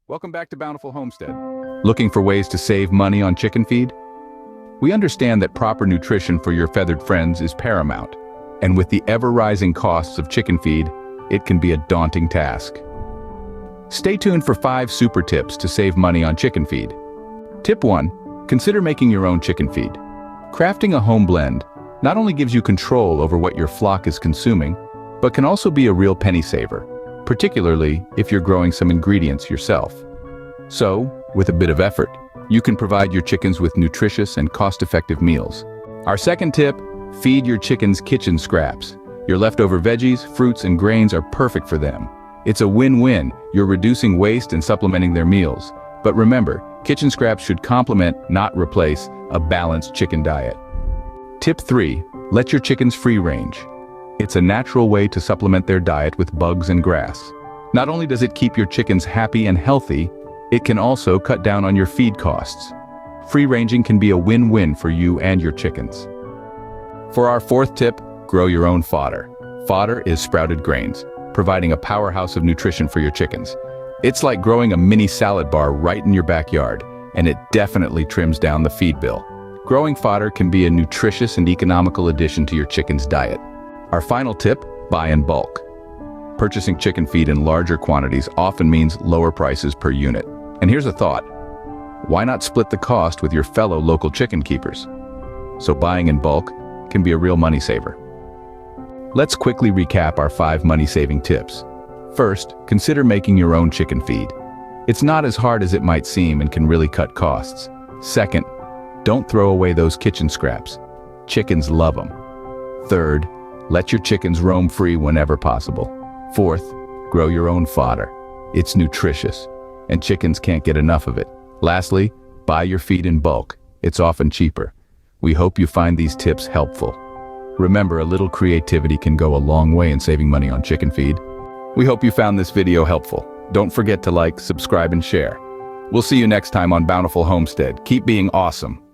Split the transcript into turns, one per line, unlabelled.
Welcome back to Bountiful Homestead. Looking for ways to save money on chicken feed? We understand that proper nutrition for your feathered friends is paramount, and with the ever-rising costs of chicken feed, it can be a daunting task. Stay tuned for 5 super tips to save money on chicken feed. Tip 1. Consider making your own chicken feed. Crafting a home blend not only gives you control over what your flock is consuming, but can also be a real penny saver, particularly if you're growing some ingredients yourself. So, with a bit of effort, you can provide your chickens with nutritious and cost-effective meals. Our second tip, feed your chickens kitchen scraps. Your leftover veggies, fruits, and grains are perfect for them. It's a win-win. You're reducing waste and supplementing their meals. But remember, kitchen scraps should complement, not replace, a balanced chicken diet. Tip 3. Let your chickens free range. It's a natural way to supplement their diet with bugs and grass. Not only does it keep your chickens happy and healthy, it can also cut down on your feed costs. Free ranging can be a win-win for you and your chickens. For our fourth tip, grow your own fodder. Fodder is sprouted grains, providing a powerhouse of nutrition for your chickens. It's like growing a mini salad bar right in your backyard, and it definitely trims down the feed bill. Growing fodder can be a nutritious and economical addition to your chicken's diet. Our final tip, buy in bulk. Purchasing chicken feed in larger quantities often means lower prices per unit. And here's a thought. Why not split the cost with your fellow local chicken keepers? So buying in bulk can be a real money saver. Let's quickly recap our 5 money-saving tips. First, consider making your own chicken feed. It's not as hard as it might seem and can really cut costs. Second, don't throw away those kitchen scraps. Chickens love them. Third, let your chickens roam free whenever possible. Fourth, grow your own fodder. It's nutritious, and chickens can't get enough of it. Lastly, buy your feed in bulk. It's often cheaper. We hope you find these tips helpful. Remember, a little creativity can go a long way in saving money on chicken feed. We hope you found this video helpful. Don't forget to like, subscribe, and share. We'll see you next time on Bountiful Homestead. Keep being awesome.